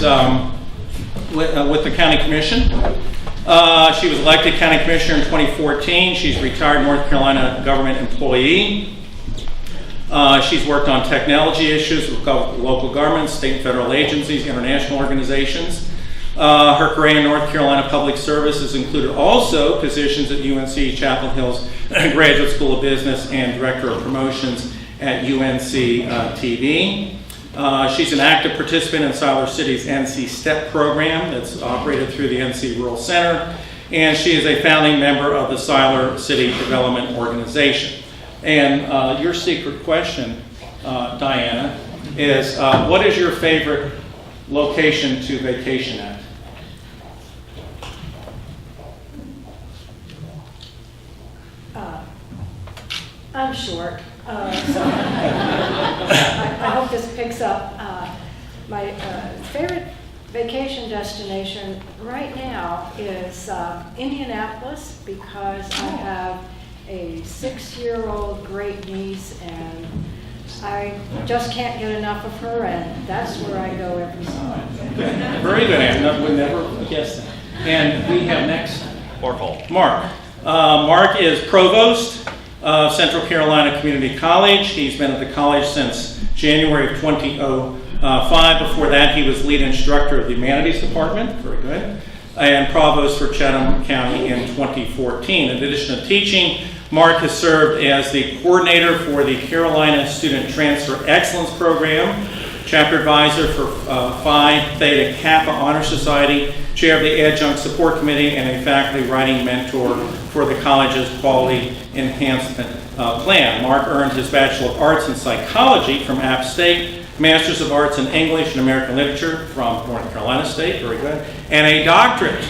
is with the County Commission. She was elected County Commissioner in 2014. She's a retired North Carolina government employee. She's worked on technology issues with local governments, state and federal agencies, international organizations. Her career in North Carolina Public Service has included also positions at UNC Chapel Hill's Graduate School of Business and Director of Promotions at UNC TV. She's an active participant in Siler City's NC STEP program that's operated through the NC Rural Center, and she is a founding member of the Siler City Development Organization. And your secret question, Diana, is what is your favorite location to vacation at? I'm short, so I hope this picks up. My favorite vacation destination right now is Indianapolis, because I have a 6-year-old great niece and I just can't get enough of her, and that's where I go every summer. Very good, Anne. Would never guess that. And we have next Mark Hall. Mark. Mark is provost of Central Carolina Community College. He's been at the college since January of 2005. Before that, he was lead instructor of the Humanities Department. Very good. And provost for Chatham County in 2014. In addition to teaching, Mark has served as the coordinator for the Carolina Student Transfer Excellence Program, chapter advisor for Phi Theta Kappa Honor Society, chair of the Adjunct Support Committee, and a faculty writing mentor for the college's Quality Enhancement Plan. Mark earned his Bachelor of Arts in Psychology from App State, Masters of Arts in English and American Literature from North Carolina State, very good, and a doctorate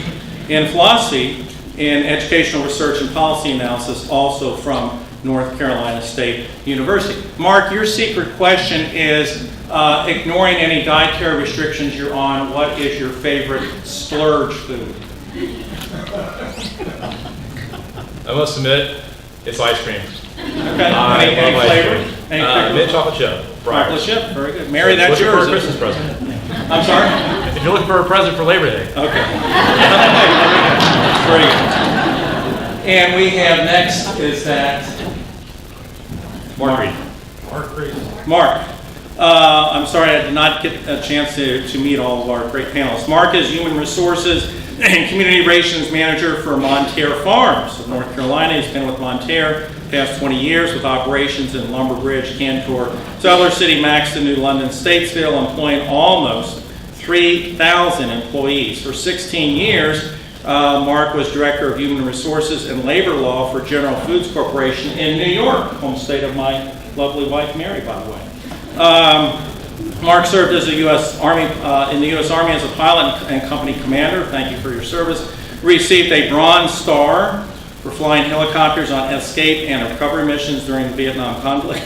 in philosophy in educational research and policy analysis, also from North Carolina State University. Mark, your secret question is, ignoring any dietary restrictions you're on, what is your favorite splurge food? I must admit, it's ice cream. Okay. Any flavor? Mint chocolate chip. Chocolate chip, very good. Mary, that's yours. yours. For a Christmas present. I'm sorry? If you're looking for a present for Labor Day. Okay. Very good. And we have next is that Mark Reed. Mark. I'm sorry I did not get a chance to meet all of our great panelists. Mark is Human Resources and Community Relations Manager for Monterre Farms of North Carolina. He's been with Monterre the past 20 years with operations in Lumber Bridge, Cantor, Siler City, Maxton, New London, Statesville, employing almost 3,000 employees. For 16 years, Mark was Director of Human Resources and Labor Law for General Foods Corporation in New York, home state of my lovely wife, Mary, by the way. Mark served as a U.S. Army in the U.S. Army as a pilot and company commander. Thank you for your service. Received a Bronze Star for flying helicopters on escape and recovery missions during the Vietnam conflict.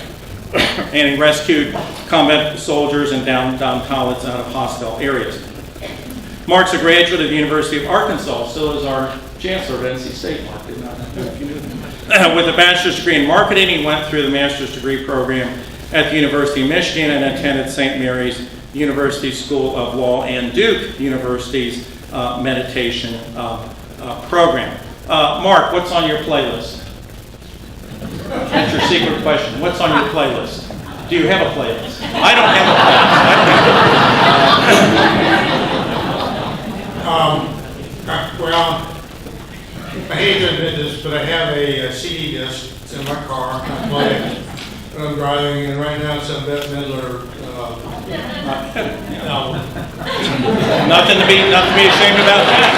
And he rescued combat soldiers and downtown pilots out of hostile areas. Mark's a graduate of the University of Arkansas. So is our Chancellor of NC State, Mark. Did not know if you knew that. With a bachelor's degree in marketing, he went through the master's degree program at the University of Michigan and attended St. Mary's University School of Law and Duke University's meditation program. Mark, what's on your playlist? That's your secret question. What's on your playlist? Do you have a playlist? I don't have a playlist. Well, I hate to admit this, but I have a CD disc in my car. I play it when I'm driving, and right now it's a Bette Midler album. Nothing to be ashamed about that.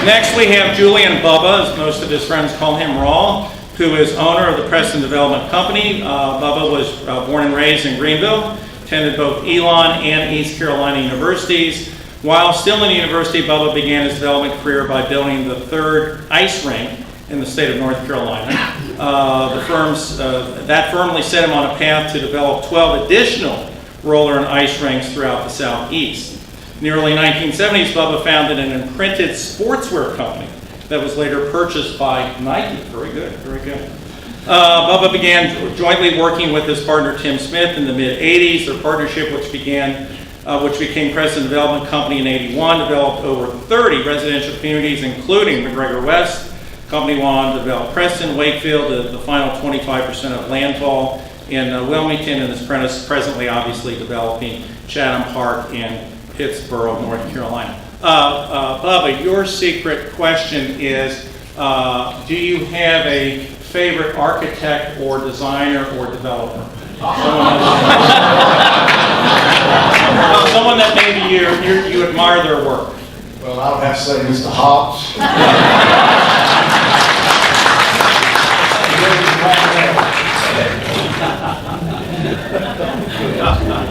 Next, we have Julian Bubba, as most of his friends call him Raw, who is owner of the Preston Development Company. Bubba was born and raised in Greenville, attended both Elon and East Carolina universities. While still in university, Bubba began his development career by building the third ice rink in the state of North Carolina. That firmly set him on a path to develop 12 additional roller and ice rinks throughout the southeast. In the early 1970s, Bubba founded an imprinted sportswear company that was later purchased by Nike. Very good, very good. Bubba began jointly working with his partner Tim Smith in the mid-'80s. Their partnership, which became Crescent Development Company in '81, developed over 30 residential communities, including McGregor West. Company went on to develop Preston, Wakefield, the final 25% of landfall in Wilmington, and is presently obviously developing Chatham Park in Pittsboro, North Carolina. Bubba, your secret question is, do you have a favorite architect or designer or developer? Someone that maybe you admire their work. Well, I would have to say Mr. Hobbs.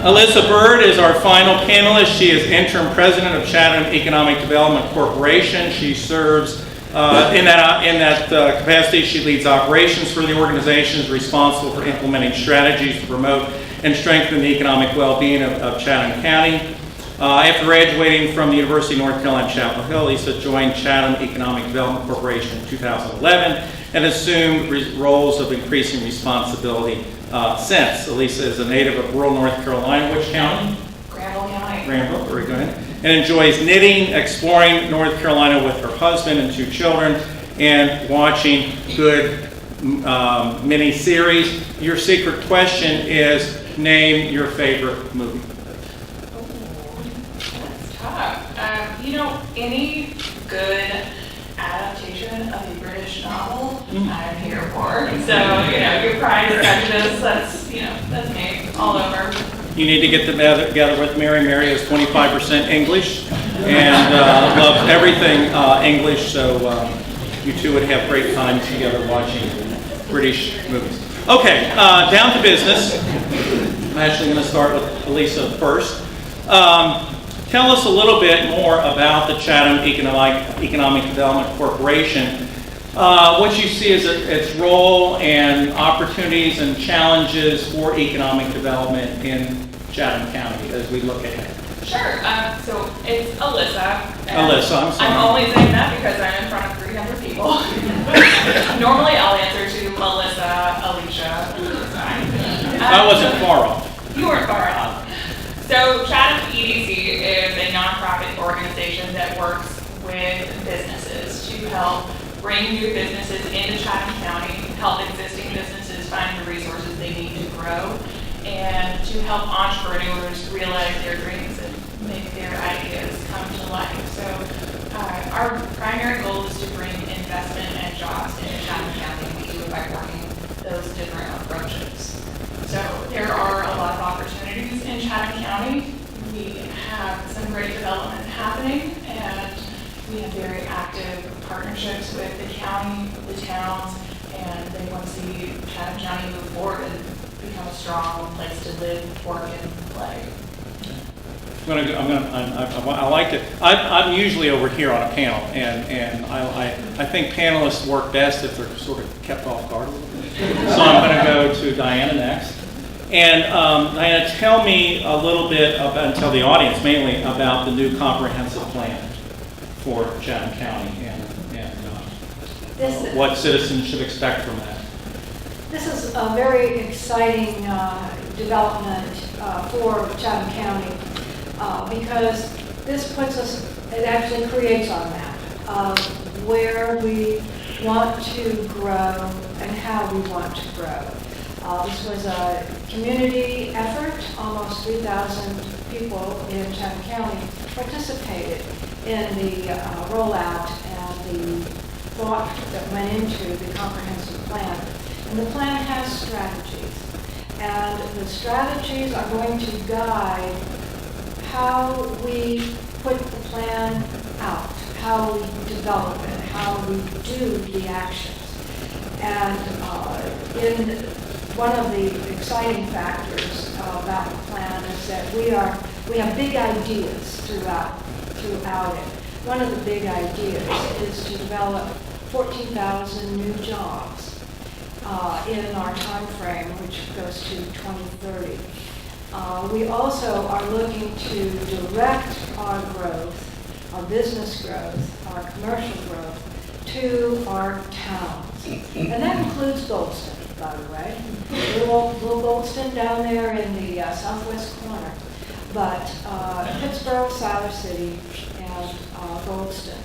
Alyssa Bird is our final panelist. She is interim president of Chatham Economic Development Corporation. She serves in that capacity. She leads operations for the organization, is responsible for implementing strategies to promote and strengthen the economic well-being of Chatham County. After graduating from the University of North Carolina, Chapel Hill, Lisa joined Chatham Economic Development Corporation in 2011 and assumed roles of increasing responsibility since. Elisa is a native of rural North Carolina. Which county? Granville County. Granville, very good. And enjoys knitting, exploring North Carolina with her husband and 2 children, and watching good mini-series. Your secret question is, name your favorite movie. That's tough. Any good adaptation of a British novel, I'm here for. So, your Pride and Prejudice, that's me, all over. You need to get together with Mary. Mary is 25% English and loves everything English, so you two would have great time together watching British movies. Okay, down to business. I'm actually going to start with Elisa first. Tell us a little bit more about the Chatham Economic Development Corporation. What you see as its role and opportunities and challenges for economic development in Chatham County as we look ahead. Sure. So it's Alyssa. Alyssa, I'm sorry. I'm only saying that because I'm in front of 300 people. Normally I'll answer to Melissa, Alicia. I wasn't far off. You weren't far off. So Chatham EDC is a nonprofit organization that works with businesses to help bring new businesses into Chatham County, help existing businesses find the resources they need to grow, and to help entrepreneurs realize their dreams and make their ideas come to life. So our primary goal is to bring investment and jobs into Chatham County. We do it by working those different approaches. So there are a lot of opportunities in Chatham County. We have some great development happening, and we have very active partnerships with the county, the towns, and they want to see Chatham County move forward and become a strong place to live, work, and play. I like it. I'm usually over here on a panel, and I think panelists work best if they're sort of kept off guard a little bit. So I'm going to go to Diana next. And Diana, tell me a little bit about, and tell the audience mainly, about the new comprehensive plan for Chatham County and what citizens should expect from that. This is a very exciting development for Chatham County because this puts us, it actually creates our map of where we want to grow and how we want to grow. This was a community effort. Almost 3,000 people in Chatham County participated in the rollout and the thought that went into the comprehensive plan. And the plan has strategies. And the strategies are going to guide how we put the plan out, how we develop it, how we do the actions. And one of the exciting factors about the plan is that we have big ideas throughout it. One of the big ideas is to develop 14,000 new jobs in our time frame, which goes to 2030. We also are looking to direct our growth, our business growth, our commercial growth, to our towns. And that includes Goldston. by the way. Little Goldston down there in the southwest corner. But Pittsburgh, Siler City, and Goldston.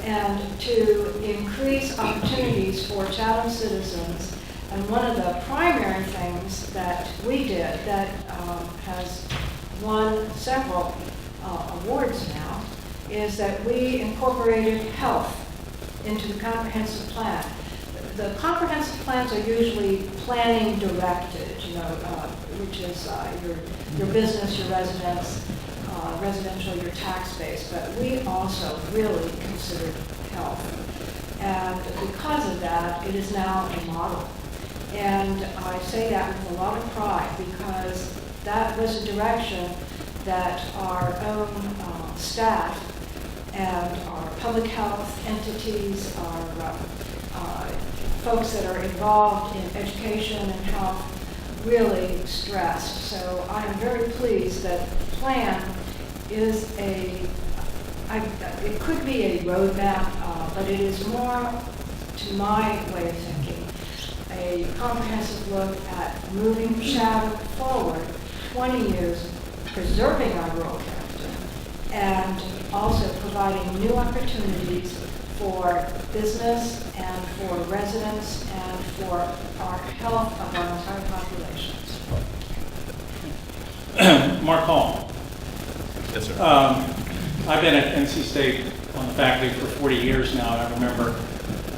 And to increase opportunities for Chatham citizens, and one of the primary things that we did that has won several awards now is that we incorporated health into the comprehensive plan. The comprehensive plans are usually planning directed, which is your business, your residence, residential, your tax base, but we also really considered health. And because of that, it is now a model. And I say that with a lot of pride because that was a direction that our own staff and our public health entities, our folks that are involved in education and health really stressed. So I am very pleased that plan is it could be a roadmap, but it is more, to my way of thinking, a comprehensive look at moving Chatham forward 20 years, preserving our rural character, and also providing new opportunities for business and for residents and for our health of our entire populations. Mark Hall. Yes, sir. I've been at NC State on the faculty for 40 years now, and I remember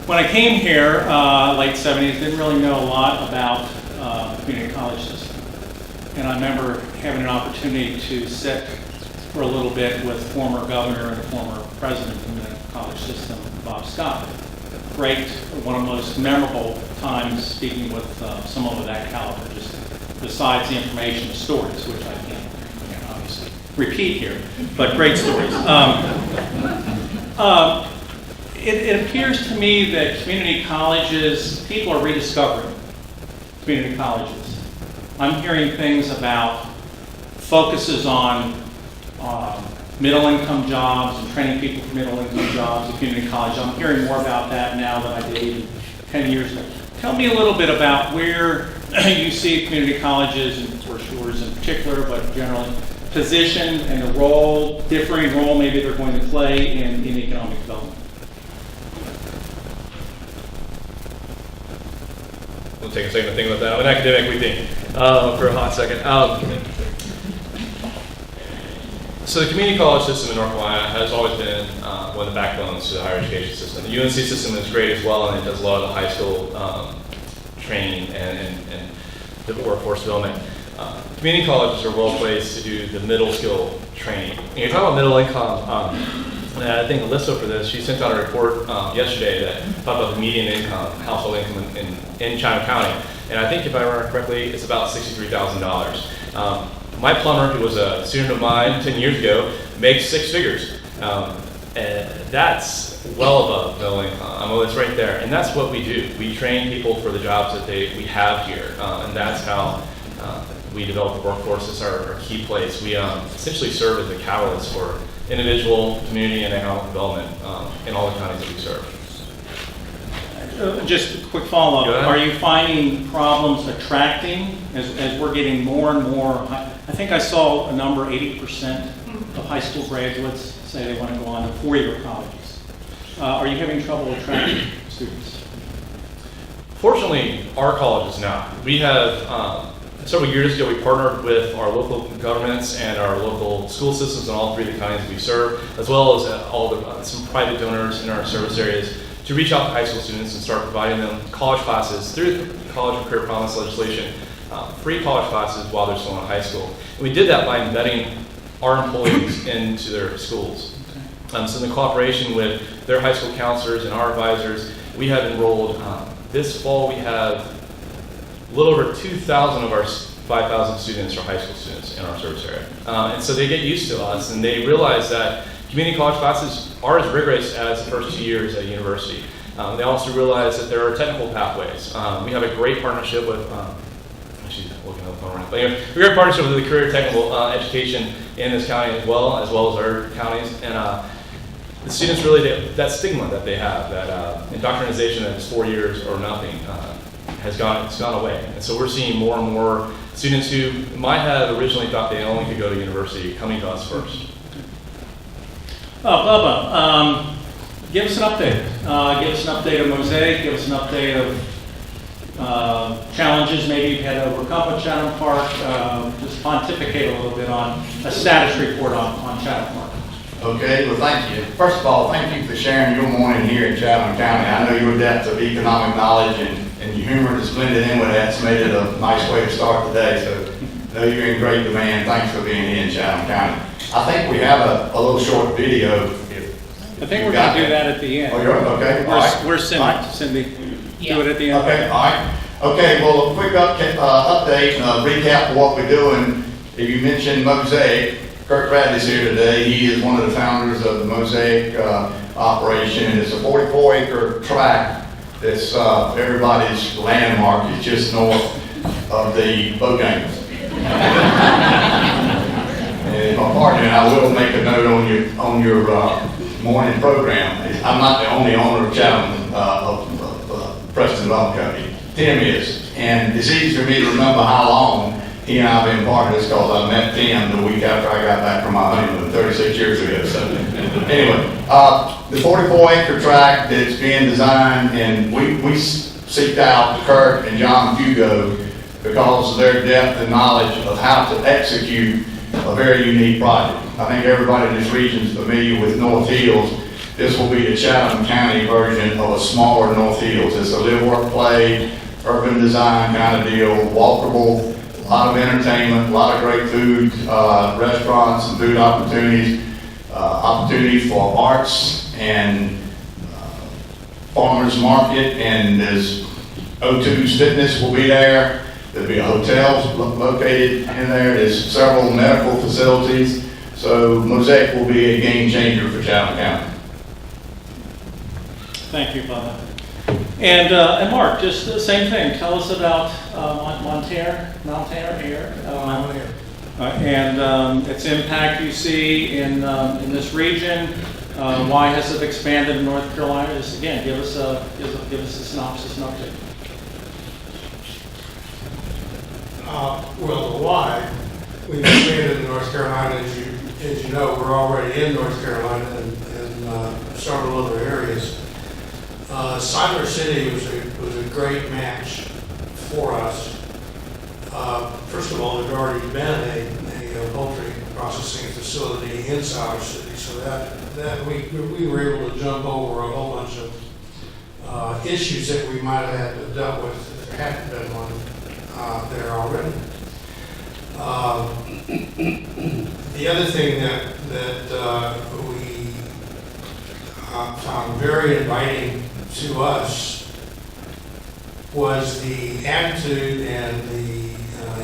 when I came here, late 70s, didn't really know a lot about the community college system. And I remember having an opportunity to sit for a little bit with former governor and former president of the college system, Bob Scott. Great, one of the most memorable times speaking with someone of that caliber, just besides the information, the stories, which I can't obviously repeat here, but great stories. It appears to me that community colleges, people are rediscovering community colleges. I'm hearing things about focuses on middle-income jobs and training people for middle-income jobs at community college. I'm hearing more about that now than I did even 10 years ago. Tell me a little bit about where you see community colleges, and for Shores in particular, but generally, position and the role, differing role maybe they're going to play in economic development. We'll take a second to think about that. I'm an academic, we think, for a hot second. So the community college system in North Carolina has always been one of the backbones to the higher education system. The UNC system is great as well, and it does a lot of the high school training and the workforce development. Community colleges are well placed to do the middle skill training. And you're talking about middle income. And I think Alyssa for this, she sent out a report yesterday that talked about the median income, household income in Chatham County. And I think if I remember correctly, it's about $63,000. My plumber, who was a student of mine 10 years ago, makes 6 figures. And that's well above middle income. Well, it's right there. And that's what we do. We train people for the jobs that we have here. And that's how we develop the workforce. It's our key place. We essentially serve as a catalyst for individual, community, and economic development in all the counties that we serve. Just a quick follow-up. Are you finding problems attracting as we're getting more and more? I think I saw a number, 80% of high school graduates say they want to go on to 4-year colleges. Are you having trouble attracting students? Fortunately, our college is not. We have, several years ago, we partnered with our local governments and our local school systems in all 3 of the counties we serve, as well as some private donors in our service areas, to reach out to high school students and start providing them college classes through the College and Career Promise legislation, free college classes while they're still in high school. And we did that by embedding our employees into their schools. So in cooperation with their high school counselors and our advisors, we have enrolled, this fall we have a little over 2,000 of our 5,000 students are high school students in our service area. And so they get used to us and they realize that community college classes are as rigorous as the first 2 years at university. They also realize that there are technical pathways. We have a great partnership with, she's looking at the phone right now, but anyway, we have a partnership with the career technical education in this county as well as other counties. And the students really, that stigma that they have, that indoctrination that is 4 years or nothing, it's gone away. And so we're seeing more and more students who might have originally thought they only could go to university coming to us first. Bubba, give us an update. Give us an update of Mosaic. Give us an update of challenges maybe you've had to overcome at Chatham Park. Just pontificate a little bit on a status report on Chatham Park. Okay, well, thank you. First of all, thank you for sharing your morning here in Chatham County. I know your depth of economic knowledge and your humor that's blended in with that's made it a nice way to start the day. So I know you're in great demand. Thanks for being here in Chatham County. I think we have a little short video. I think we're going to do that at the end. Oh, you're okay. All right. Where's Cindy? All right. Cindy, do it at the end. Okay, all right. Okay, well, a quick update, recap of what we're doing. You mentioned Mosaic. Kirk Bradley's here today. He is one of the founders of the Mosaic operation, and it's a 44-acre tract that's everybody's landmark. It's just north of the Bojangles. And pardon me, I will make a note on your morning program. I'm not the only owner of Chatham of Preston Bone Company. Tim is, and it's easy for me to remember how long he and I have been partners because I met Tim the week after I got back from my honeymoon 36 years ago. So anyway, the 44-acre tract that's being designed, and we seeked out Kirk and John Hugo because of their depth and knowledge of how to execute a very unique project. I think everybody in this region is familiar with North Hills. This will be the Chatham County version of a smaller North Hills. It's a live, work, play, urban design kind of deal, walkable, a lot of entertainment, a lot of great food, restaurants and food opportunities, opportunity for arts and farmers market, and there's O2's Fitness will be there. There'll be a hotel located in there. There's several medical facilities. So Mosaic will be a game changer for Chatham County. Thank you, Bubba. And Mark, just the same thing. Tell us about Montana Air, and its impact you see in this region. Why has it expanded in North Carolina? Just again, give us a synopsis and update. Well, the why, we've expanded in North Carolina, as you know, we're already in North Carolina and several other areas. Siler City was a great match for us. First of all, there'd already been a poultry processing facility in Siler City, so that we were able to jump over a whole bunch of issues that we might have had to deal with if there hadn't been one there already. The other thing that we found very inviting to us was the attitude and the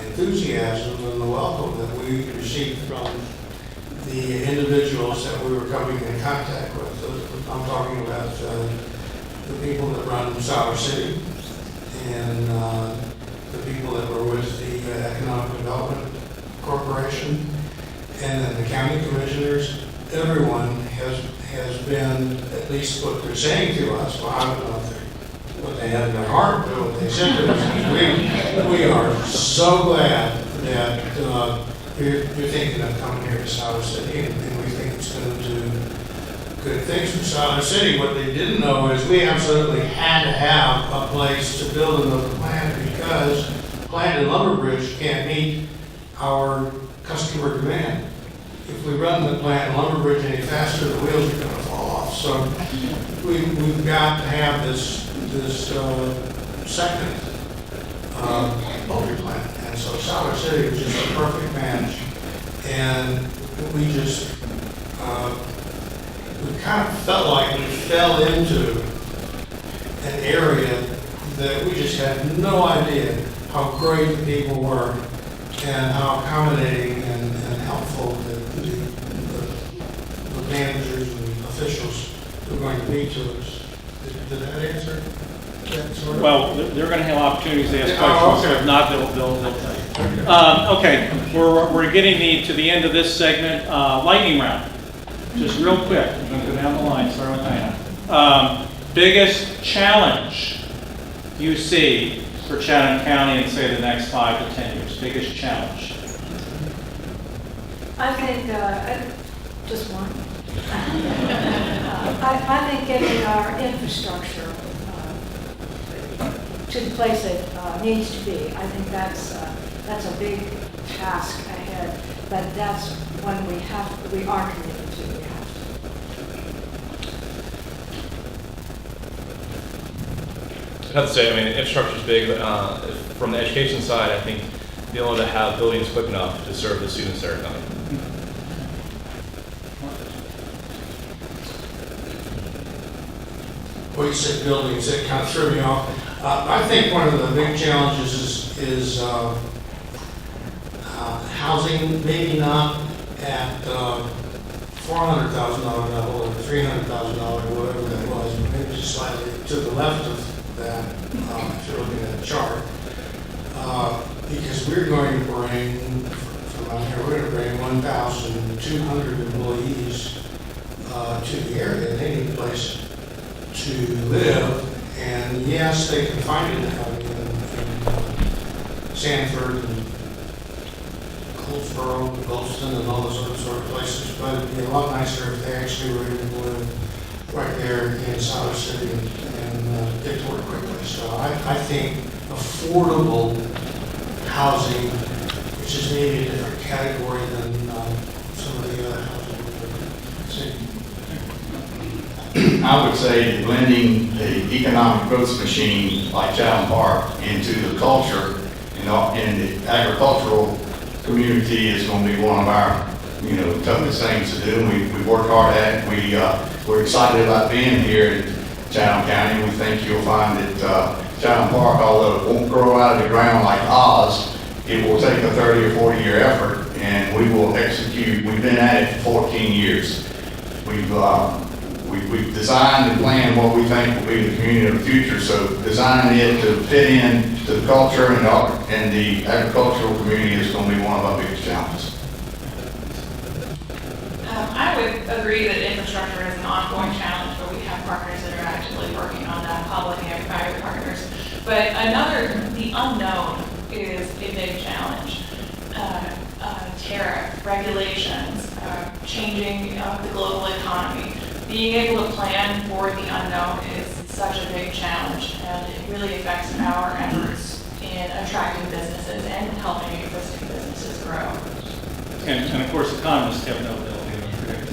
enthusiasm and the welcome that we received from the individuals that we were coming in contact with. I'm talking about the people that run Siler City and the people that were with the Economic Development Corporation, and then the county commissioners. Everyone has been, at least what they're saying to us, well, I don't know what they had in their heart, but what they said to us, we are so glad that you're thinking of coming here to Siler City, and we think it's going to do good things for Siler City. What they didn't know is we absolutely had to have a place to build another plant, because plant and lumber bridge can't meet our customer demand. If we run the plant and lumber bridge any faster, the wheels are going to fall off. So we've got to have this second poultry plant. And so Siler City was just a perfect match. And we just, we kind of felt like we fell into an area that we just had no idea how great the people were and how accommodating and helpful the managers and officials were going to be to us. Did that answer that sort of? Well, they're going to have opportunities to ask questions. Okay. So if not, they'll tell you. Okay, we're getting to the end of this segment. Lightning round. Just real quick. I'm going to go down the line. Start with Diana. Biggest challenge you see for Chatham County in, say, the next 5 to 10 years? Biggest challenge? I think, just one. I think getting our infrastructure to the place it needs to be. I think that's a big task ahead, but that's one we are committed to. We have to. I have to say, I mean, infrastructure is big. From the education side, I think being able to have buildings quick enough to serve the students that are coming. Well, you said buildings, that kind of threw me off. I think one of the big challenges is housing, maybe not at $400,000 level or $300,000, whatever that was, but maybe just slightly to the left of that, if you're looking at the chart. Because we're going to bring, from out here, we're going to bring 1,200 employees to the area. They need a place to live, and yes, they can find it in Sanford and Goldsboro, Goldston, and all those other sort of places, but it'd be a lot nicer if they actually were able to live right there in Siler City and get to work quickly. So I think affordable housing, which is maybe a different category than some of the other housing we've seen. I would say that blending the economic growth machine like Chatham Park into the culture and the agricultural community is going to be one of our, toughest things to do. We work hard at it. We're excited about being here in Chatham County. We think you'll find that Chatham Park, although it won't grow out of the ground like Oz, it will take a 30 or 40 year effort, and we will execute. We've been at it for 14 years. We've designed and planned what we think will be the community of the future, so designing it to fit in to the culture and the agricultural community is going to be one of our biggest challenges. I would agree that infrastructure is an ongoing challenge, but we have partners that are actively working on that, public and private partners. But the unknown is a big challenge. Tariff, regulations, changing the global economy. Being able to plan for the unknown is such a big challenge, and it really affects our efforts in attracting businesses and helping existing businesses grow. And of course, economists have no ability to predict.